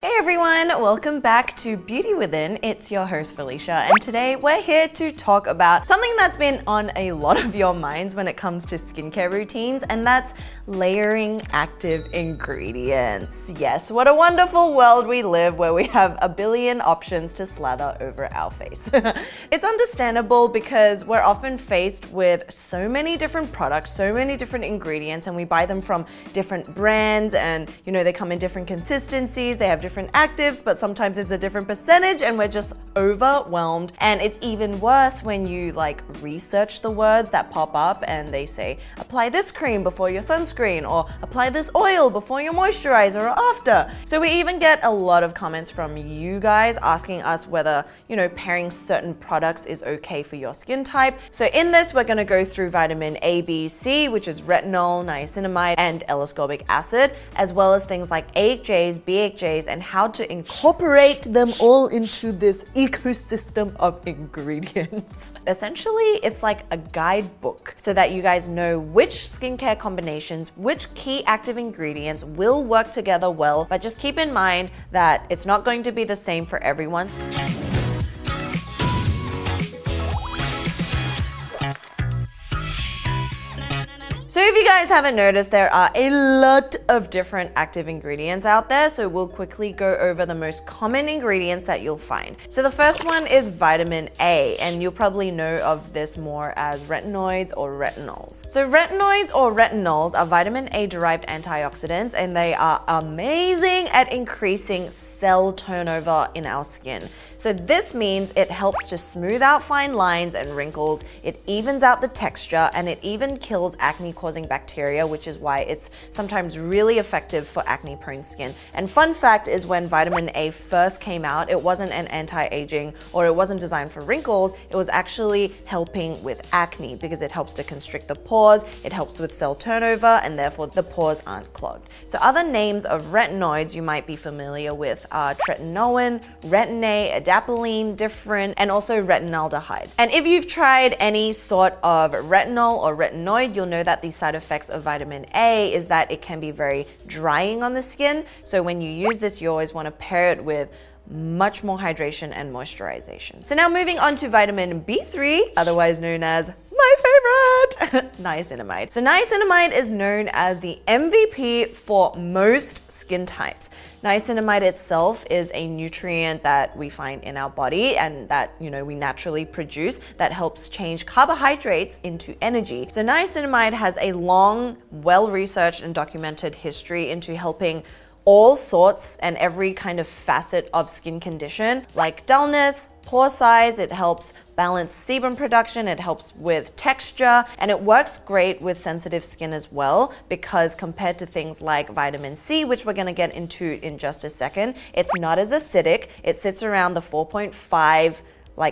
Hey everyone, welcome back to Beauty Within. It's your host Felicia, and today we're here to talk about something that's been on a lot of your minds when it comes to skincare routines, and that's layering active ingredients. Yes, what a wonderful world we live where we have a billion options to slather over our face. It's understandable because we're often faced with so many different products, so many different ingredients, and we buy them from different brands, and they come in different consistencies, they have different actives, but sometimes it's a different percentage and we're just overwhelmed. And it's even worse when you research the words that pop up and they say, apply this cream before your sunscreen, or apply this oil before your moisturizer or after. So we even get a lot of comments from you guys asking us whether, pairing certain products is okay for your skin type. So in this, we're gonna go through vitamin A, B, C, which is retinol, niacinamide, and L-ascorbic acid, as well as things like AHAs, BHAs, and how to incorporate them all into this ecosystem of ingredients. Essentially, it's like a guidebook so that you guys know which skincare combinations, which key active ingredients will work together well, but just keep in mind that it's not going to be the same for everyone. So if you guys haven't noticed, there are a lot of different active ingredients out there, so we'll quickly go over the most common ingredients that you'll find. So the first one is vitamin A, and you'll probably know of this more as retinoids or retinols. So retinoids or retinols are vitamin A derived antioxidants, and they are amazing at increasing cell turnover in our skin. So this means it helps to smooth out fine lines and wrinkles, it evens out the texture, and it even kills acne-causing bacteria, which is why it's sometimes really effective for acne-prone skin. And fun fact is, when vitamin A first came out, it wasn't an anti-aging, or it wasn't designed for wrinkles, it was actually helping with acne because it helps to constrict the pores, it helps with cell turnover, and therefore the pores aren't clogged. So other names of retinoids you might be familiar with are tretinoin, retin-A, adapalene, different, and also retinaldehyde. And if you've tried any sort of retinol or retinoid, you'll know that the side effects of vitamin A is that it can be very drying on the skin. So when you use this, you always want to pair it with much more hydration and moisturization. So now moving on to vitamin B3, otherwise known as my favorite, niacinamide. So niacinamide is known as the MVP for most skin types. Niacinamide itself is a nutrient that we find in our body and that we naturally produce that helps change carbohydrates into energy. So niacinamide has a long, well-researched and documented history into helping all sorts and every kind of facet of skin condition, like dullness, pore size. It helps balance sebum production, it helps with texture, and it works great with sensitive skin as well, because compared to things like vitamin C, which we're gonna get into in just a second, it's not as acidic. It sits around the 4.5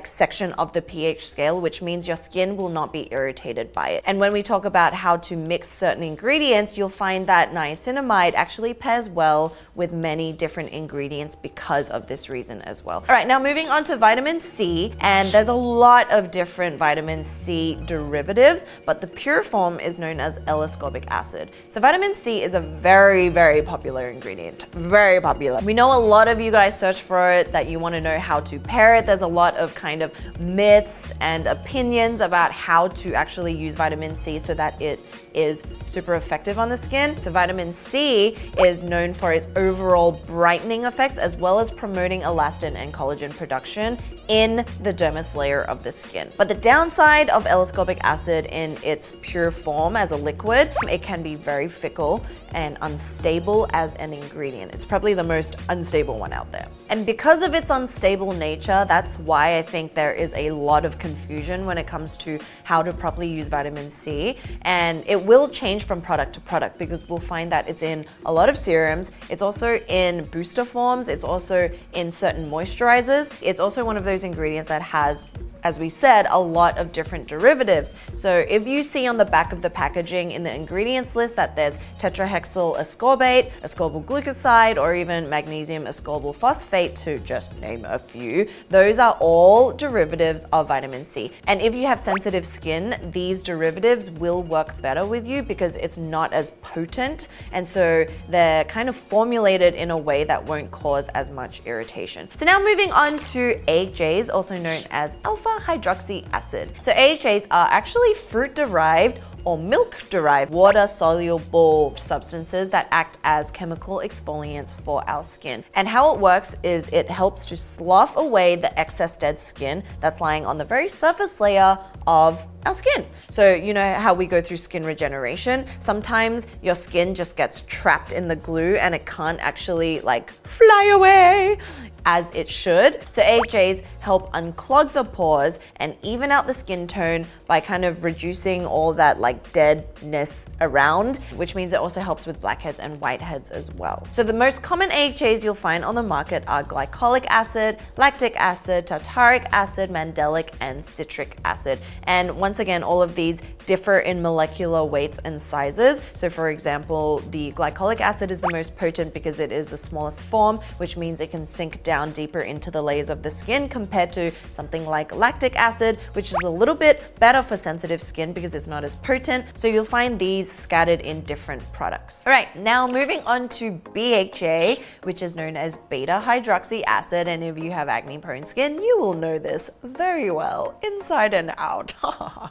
section of the pH scale, which means your skin will not be irritated by it. And when we talk about how to mix certain ingredients, you'll find that niacinamide actually pairs well with many different ingredients because of this reason as well. All right, now moving on to vitamin C, and there's a lot of different vitamin C derivatives, but the pure form is known as L-ascorbic acid. So vitamin C is a very, very popular ingredient, very popular. We know a lot of you guys search for it, that you want to know how to pair it. There's a lot of kind of myths and opinions about how to actually use vitamin C so that it is super effective on the skin. So vitamin C is known for its overall brightening effects, as well as promoting elastin and collagen production in the dermis layer of the skin. But the downside of L-ascorbic acid in its pure form as a liquid, it can be very fickle and unstable as an ingredient. It's probably the most unstable one out there. And because of its unstable nature, that's why I think there is a lot of confusion when it comes to how to properly use vitamin C. And it will change from product to product, because we'll find that it's in a lot of serums, it's also in booster forms, it's also in certain moisturizers. It's also one of those ingredients that has as we said, a lot of different derivatives. So if you see on the back of the packaging in the ingredients list that there's tetrahexyl ascorbate, ascorbyl glucoside, or even magnesium ascorbyl phosphate, to just name a few, those are all derivatives of vitamin C. And if you have sensitive skin, these derivatives will work better with you because it's not as potent, and so they're kind of formulated in a way that won't cause as much irritation. So now moving on to AHAs, also known as alpha hydroxy acid. So AHAs are actually fruit-derived or milk-derived water-soluble substances that act as chemical exfoliants for our skin. And how it works is it helps to slough away the excess dead skin that's lying on the very surface layer of our skin. So you know how we go through skin regeneration? Sometimes your skin just gets trapped in the glue and it can't actually like fly away as it should. So AHAs help unclog the pores and even out the skin tone by kind of reducing all that like deadness around, which means it also helps with blackheads and whiteheads as well. So the most common AHAs you'll find on the market are glycolic acid, lactic acid, tartaric acid, mandelic, and citric acid. And once again, all of these differ in molecular weights and sizes. So for example, the glycolic acid is the most potent because it is the smallest form, which means it can sink down deeper into the layers of the skin compared to something like lactic acid, which is a little bit better for sensitive skin because it's not as potent. So you'll find these scattered in different products. All right, now moving on to BHA, which is known as beta hydroxy acid. And if you have acne prone skin, you will know this very well, inside and out.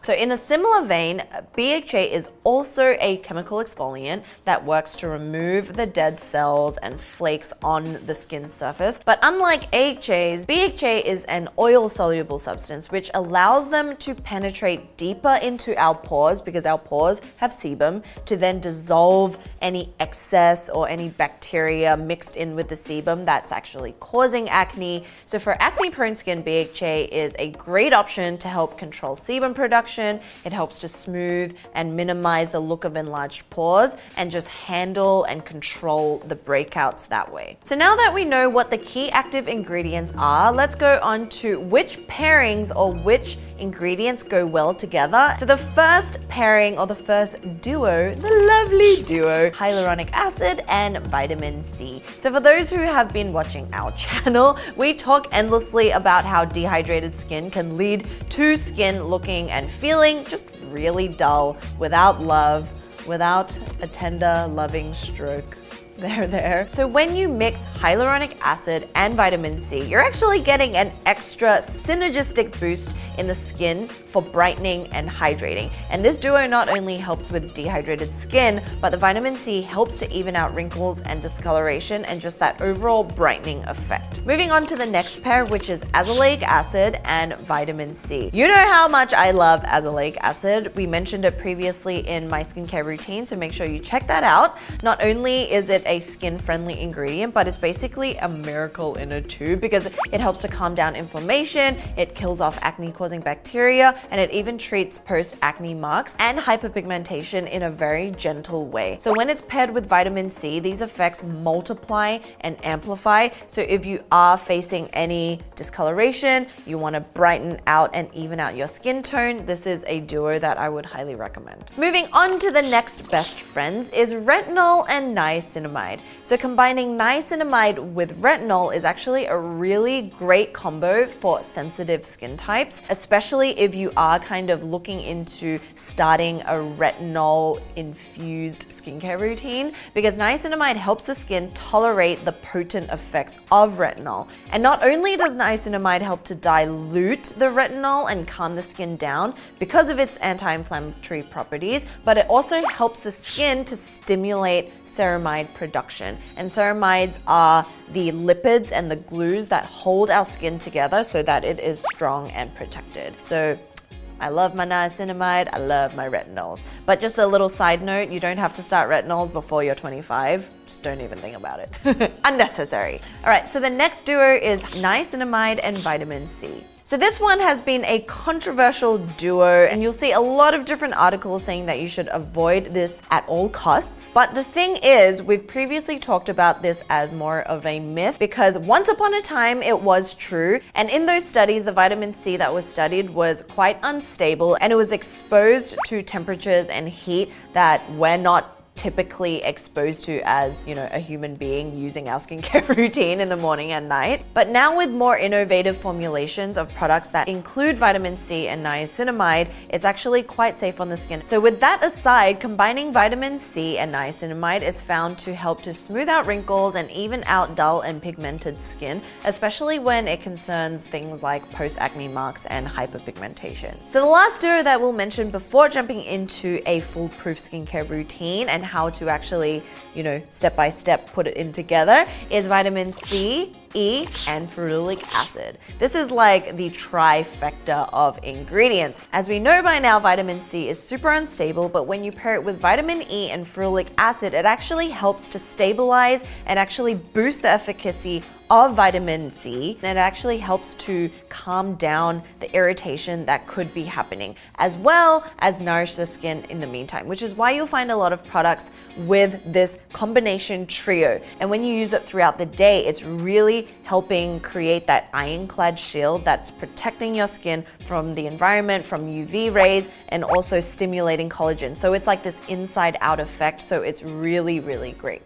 So in a similar vein, BHA is also a chemical exfoliant that works to remove the dead cells and flakes on the skin surface. But unlike AHAs, BHA is an oil-soluble substance which allows them to penetrate deeper into our pores because our pores have sebum to then dissolve any excess or any bacteria mixed in with the sebum that's actually causing acne. So for acne-prone skin, BHA is a great option to help control sebum production. It helps to smooth and minimize the look of enlarged pores and just handle and control the breakouts that way. So now that we know what the key active ingredients are, let's go on to which pairings or which ingredients go well together. So the first pairing or the first duo, the lovely duo, hyaluronic acid and vitamin C. So for those who have been watching our channel, we talk endlessly about how dehydrated skin can lead to skin looking and feeling just really dull, without love, without a tender, loving stroke. There. So when you mix hyaluronic acid and vitamin C, you're actually getting an extra synergistic boost in the skin for brightening and hydrating. And this duo not only helps with dehydrated skin, but the vitamin C helps to even out wrinkles and discoloration and just that overall brightening effect. Moving on to the next pair, which is azelaic acid and vitamin C. You know how much I love azelaic acid. We mentioned it previously in my skincare routine, so make sure you check that out. Not only is it a skin-friendly ingredient, but it's basically a miracle in a tube because it helps to calm down inflammation, it kills off acne-causing bacteria, and it even treats post-acne marks and hyperpigmentation in a very gentle way. So when it's paired with vitamin C, these effects multiply and amplify. So if you are facing any discoloration, you want to brighten out and even out your skin tone, this is a duo that I would highly recommend. Moving on to the next best friends is retinol and niacinamide. So combining niacinamide with retinol is actually a really great combo for sensitive skin types, especially if you are kind of looking into starting a retinol infused skincare routine, because niacinamide helps the skin tolerate the potent effects of retinol. And not only does niacinamide help to dilute the retinol and calm the skin down because of its anti-inflammatory properties, but it also helps the skin to stimulate ceramide production. And ceramides are the lipids and the glues that hold our skin together so that it is strong and protected. So I love my niacinamide, I love my retinols. But just a little side note, you don't have to start retinols before you're 25. Just don't even think about it. Unnecessary. All right, so the next duo is niacinamide and vitamin C. So this one has been a controversial duo, and you'll see a lot of different articles saying that you should avoid this at all costs. But the thing is, we've previously talked about this as more of a myth because once upon a time it was true. And in those studies, the vitamin C that was studied was quite unstable and it was exposed to temperatures and heat that we're not typically exposed to as, a human being using our skincare routine in the morning and night. But now with more innovative formulations of products that include vitamin C and niacinamide, it's actually quite safe on the skin. So with that aside, combining vitamin C and niacinamide is found to help to smooth out wrinkles and even out dull and pigmented skin, especially when it concerns things like post-acne marks and hyperpigmentation. So the last duo that we'll mention before jumping into a foolproof skincare routine and how to actually, step by step put it in together is vitamin C, E, and ferulic acid. This is like the trifecta of ingredients. As we know by now, vitamin C is super unstable, but when you pair it with vitamin E and ferulic acid, it actually helps to stabilize and actually boost the efficacy of vitamin C, and it actually helps to calm down the irritation that could be happening, as well as nourish the skin in the meantime, which is why you'll find a lot of products with this combination trio. And when you use it throughout the day, it's really helping create that ironclad shield that's protecting your skin from the environment, from UV rays, and also stimulating collagen. So it's like this inside out effect. So it's really, really great.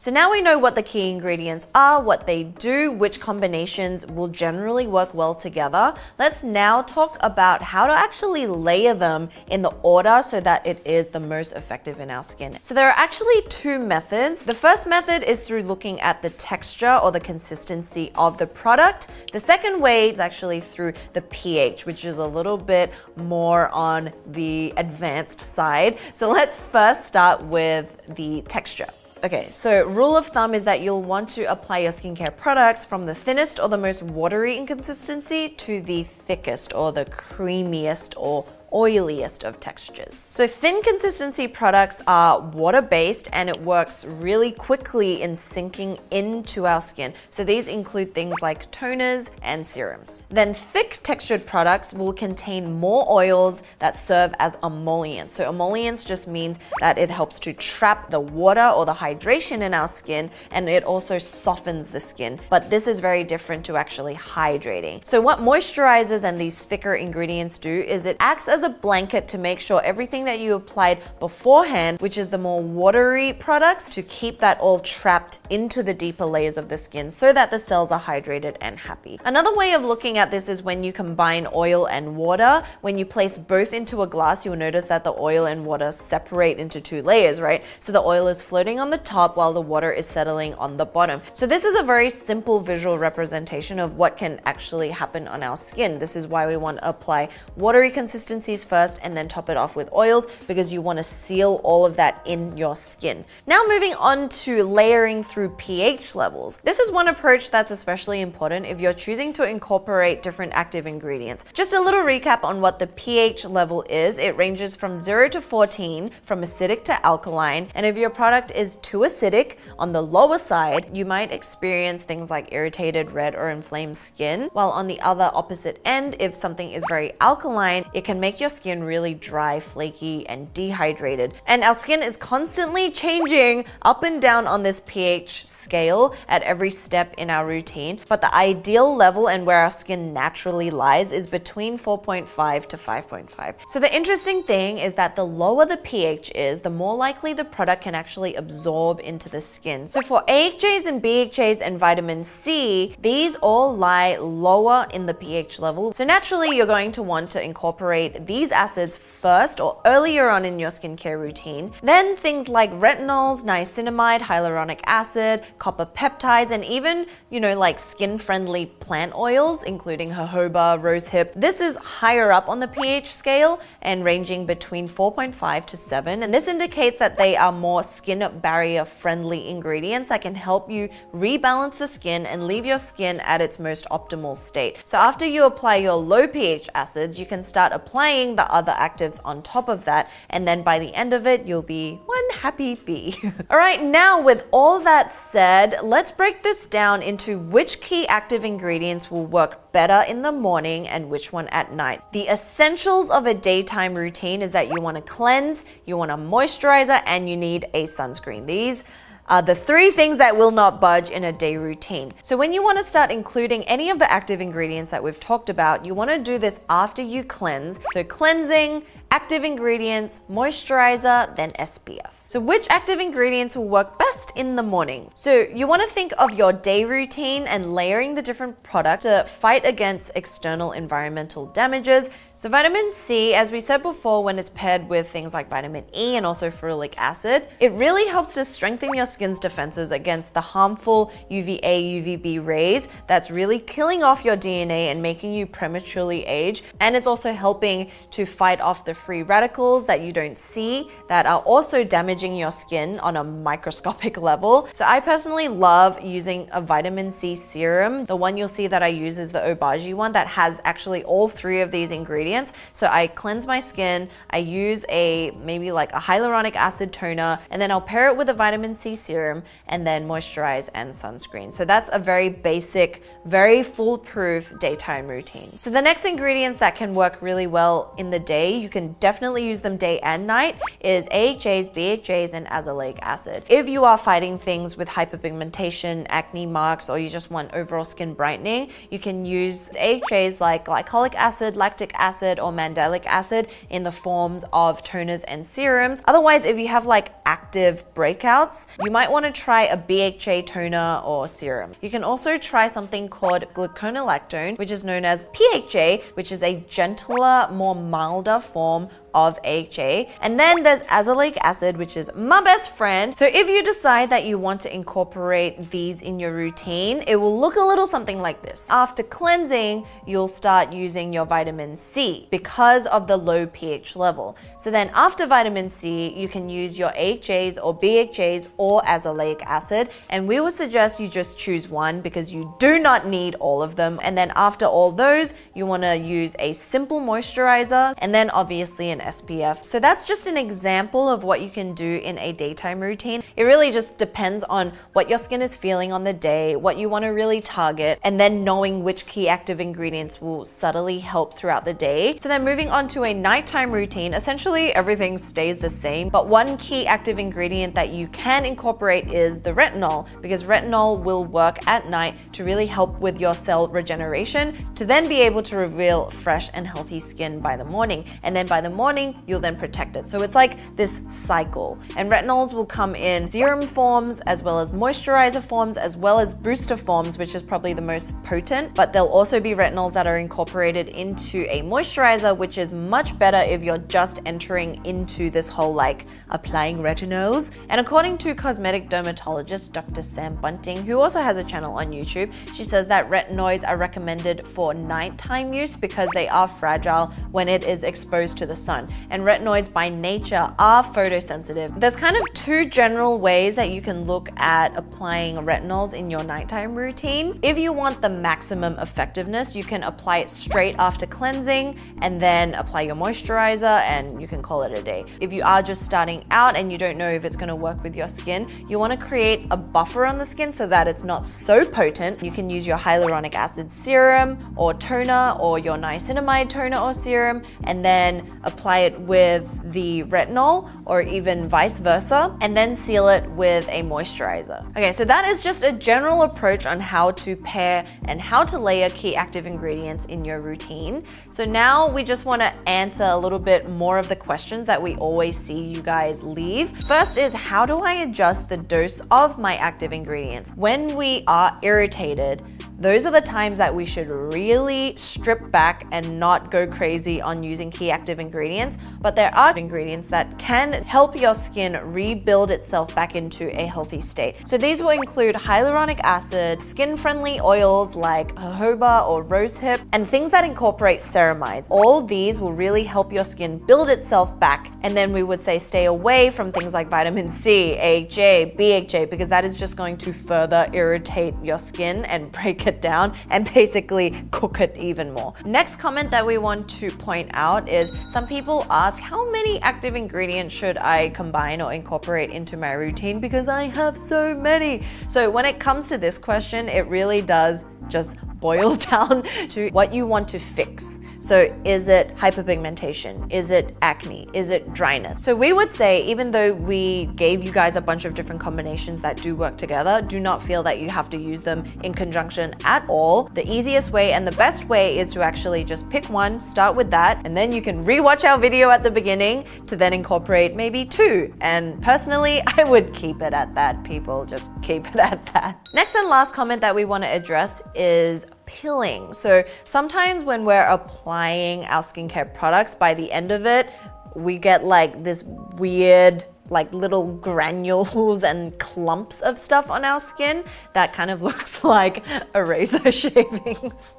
So now we know what the key ingredients are, what they do, which combinations will generally work well together. Let's now talk about how to actually layer them in the order so that it is the most effective in our skin. So there are actually two methods. The first method is through looking at the texture or the consistency of the product. The second way is actually through the pH, which is a little bit more on the advanced side. So let's first start with the texture. Okay, so rule of thumb is that you'll want to apply your skincare products from the thinnest or the most watery in consistency to the thickest or the creamiest or oiliest of textures. So thin consistency products are water-based and it works really quickly in sinking into our skin. So these include things like toners and serums. Then thick textured products will contain more oils that serve as emollients. So emollients just means that it helps to trap the water or the hydration in our skin, and it also softens the skin. But this is very different to actually hydrating. So what moisturizers and these thicker ingredients do is it acts as a blanket to make sure everything that you applied beforehand, which is the more watery products, to keep that all trapped into the deeper layers of the skin so that the cells are hydrated and happy. Another way of looking at this is when you combine oil and water. When you place both into a glass, you'll notice that the oil and water separate into two layers, right? So the oil is floating on the top while the water is settling on the bottom. So this is a very simple visual representation of what can actually happen on our skin. This is why we want to apply watery consistencies first and then top it off with oils, because you want to seal all of that in your skin. Now moving on to layering through pH levels. This is one approach that's especially important if you're choosing to incorporate different active ingredients. Just a little recap on what the pH level is. It ranges from 0 to 14, from acidic to alkaline, and if your product is too acidic, on the lower side, you might experience things like irritated, red, or inflamed skin, while on the other opposite end, if something is very alkaline, it can make your skin really dry, flaky, and dehydrated. And our skin is constantly changing up and down on this pH scale at every step in our routine, but the ideal level and where our skin naturally lies is between 4.5 to 5.5. So the interesting thing is that the lower the pH is, the more likely the product can actually absorb into the skin. So for AHAs and BHAs and vitamin C, these all lie lower in the pH level. So naturally, you're going to want to incorporate these acids first or earlier on in your skincare routine. Then things like retinols, niacinamide, hyaluronic acid, copper peptides, and even, like skin-friendly plant oils, including jojoba, rosehip. This is higher up on the pH scale and ranging between 4.5 to 7. And this indicates that they are more skin barrier friendly ingredients that can help you rebalance the skin and leave your skin at its most optimal state. So after you apply your low pH acids, you can start applying applying the other actives on top of that. And then by the end of it, you'll be one happy bee. All right, now with all that said, let's break this down into which key active ingredients will work better in the morning and which one at night. The essentials of a daytime routine is that you want to cleanse, you want a moisturizer, and you need a sunscreen. These are the three things that will not budge in a day routine. So when you want to start including any of the active ingredients that we've talked about, you want to do this after you cleanse. So cleansing, active ingredients, moisturizer, then SPF. So which active ingredients will work best in the morning? So you want to think of your day routine and layering the different products to fight against external environmental damages. So vitamin C, as we said before, when it's paired with things like vitamin E and also ferulic acid, it really helps to strengthen your skin's defenses against the harmful UVA, UVB rays that's really killing off your DNA and making you prematurely age. And it's also helping to fight off the free radicals that you don't see that are also damaging your skin on a microscopic level. So I personally love using a vitamin C serum. The one you'll see that I use is the Obagi one that has actually all three of these ingredients. So I cleanse my skin, I use maybe like a hyaluronic acid toner, and then I'll pair it with a vitamin C serum and then moisturize and sunscreen. So that's a very basic, very foolproof daytime routine. So the next ingredients that can work really well in the day, you can definitely use them day and night, is AHAs, BHAs, and azelaic acid. If you are fighting things with hyperpigmentation, acne marks, or you just want overall skin brightening, you can use AHAs like glycolic acid, lactic acid, or mandelic acid in the forms of toners and serums. Otherwise, if you have like active breakouts, you might want to try a BHA toner or serum. You can also try something called gluconolactone, which is known as PHA, which is a gentler, more milder form of AHA. And then there's azelaic acid, which is my best friend. So if you decide that you want to incorporate these in your routine, it will look a little something like this. After cleansing, you'll start using your vitamin C because of the low pH level. So then after vitamin C, you can use your AHAs or BHAs or azelaic acid. And we would suggest you just choose one because you do not need all of them. And then after all those, you want to use a simple moisturizer and then obviously an SPF. So that's just an example of what you can do in a daytime routine. It really just depends on what your skin is feeling on the day, what you want to really target, and then knowing which key active ingredients will subtly help throughout the day. So then moving on to a nighttime routine, essentially everything stays the same, but one key active ingredient that you can incorporate is the retinol, because retinol will work at night to really help with your cell regeneration to then be able to reveal fresh and healthy skin by the morning. And then by the morning, you'll then protect it. So it's like this cycle. And retinols will come in serum forms, as well as moisturizer forms, as well as booster forms, which is probably the most potent. But there'll also be retinols that are incorporated into a moisturizer, which is much better if you're just entering into this whole like applying retinols. And according to cosmetic dermatologist Dr. Sam Bunting, who also has a channel on YouTube, she says that retinoids are recommended for nighttime use because they are fragile when it is exposed to the sun. And retinoids by nature are photosensitive. There's kind of two general ways that you can look at applying retinols in your nighttime routine. If you want the maximum effectiveness, you can apply it straight after cleansing and then apply your moisturizer and you can call it a day. If you are just starting out and you don't know if it's going to work with your skin, you want to create a buffer on the skin so that it's not so potent. You can use your hyaluronic acid serum or toner or your niacinamide toner or serum and then apply it with the retinol or even vice versa, and then seal it with a moisturizer. Okay, so that is just a general approach on how to pair and how to layer key active ingredients in your routine. So now we just want to answer a little bit more of the questions that we always see you guys leave. First is, how do I adjust the dose of my active ingredients? When we are irritated, those are the times that we should really strip back and not go crazy on using key active ingredients. But there are ingredients that can help your skin rebuild itself back into a healthy state. So these will include hyaluronic acid, skin-friendly oils like jojoba or rosehip, and things that incorporate ceramides. All these will really help your skin build itself back. And then we would say stay away from things like vitamin C, AHA, BHA, because that is just going to further irritate your skin and break it down and basically cook it even more. Next comment that we want to point out is some people ask, how many active ingredients should I combine or incorporate into my routine because I have so many? So when it comes to this question, it really does just boil down to what you want to fix. So is it hyperpigmentation? Is it acne? Is it dryness? So we would say, even though we gave you guys a bunch of different combinations that do work together, do not feel that you have to use them in conjunction at all. The easiest way and the best way is to actually just pick one, start with that, and then you can rewatch our video at the beginning to then incorporate maybe two. And personally, I would keep it at that, people. Just keep it at that. Next and last comment that we want to address is peeling. So sometimes when we're applying our skincare products, by the end of it, we get like this weird like little granules and clumps of stuff on our skin that kind of looks like eraser shavings.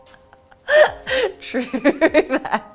True that.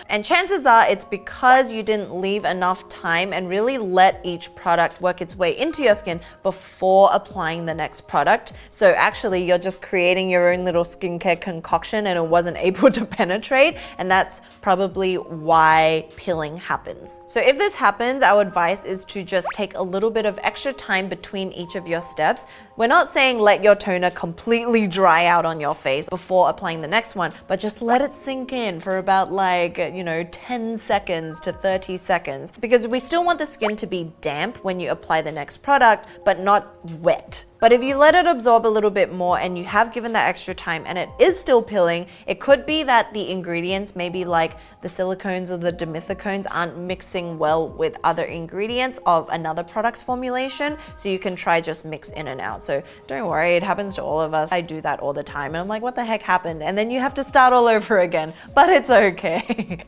And chances are it's because you didn't leave enough time and really let each product work its way into your skin before applying the next product. So actually you're just creating your own little skincare concoction and it wasn't able to penetrate, and that's probably why peeling happens. So if this happens, our advice is to just take a little bit of extra time between each of your steps. We're not saying let your toner completely dry out on your face before applying the next one, but just let it sink in for about like, 10 seconds to 30 seconds, because we still want the skin to be damp when you apply the next product, but not wet. But if you let it absorb a little bit more and you have given that extra time and it is still peeling, it could be that the ingredients, maybe like the silicones or the dimethicones, aren't mixing well with other ingredients of another product's formulation. So you can try just mix in and out. So don't worry, it happens to all of us. I do that all the time and I'm like, what the heck happened? And then you have to start all over again, but it's okay.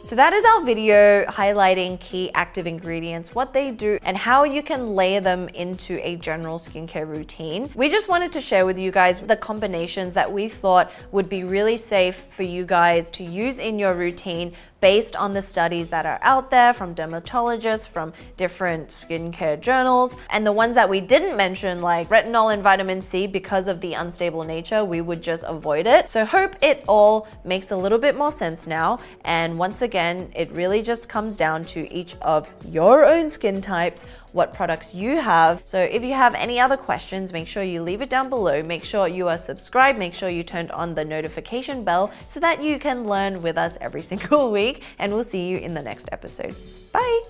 So that is our video highlighting key active ingredients, what they do, and how you can layer them into a general skincare routine. We just wanted to share with you guys the combinations that we thought would be really safe for you guys to use in your routine based on the studies that are out there from dermatologists, from different skincare journals, and the ones that we didn't mention, like retinol and vitamin C, because of the unstable nature, we would just avoid it. So hope it all makes a little bit more sense now. And once again, it really just comes down to each of your own skin types, what products you have. So if you have any other questions, make sure you leave it down below. Make sure you are subscribed. Make sure you turned on the notification bell so that you can learn with us every single week. And we'll see you in the next episode. Bye.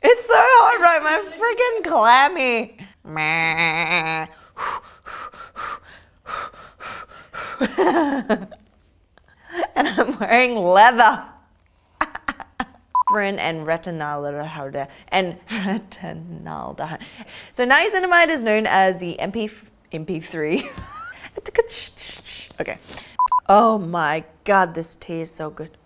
It's so hot, right? My freaking clammy. And I'm wearing leather. And retinol and retinaldehyde. So niacinamide is known as the MP3. Okay. Oh my God, this tea is so good.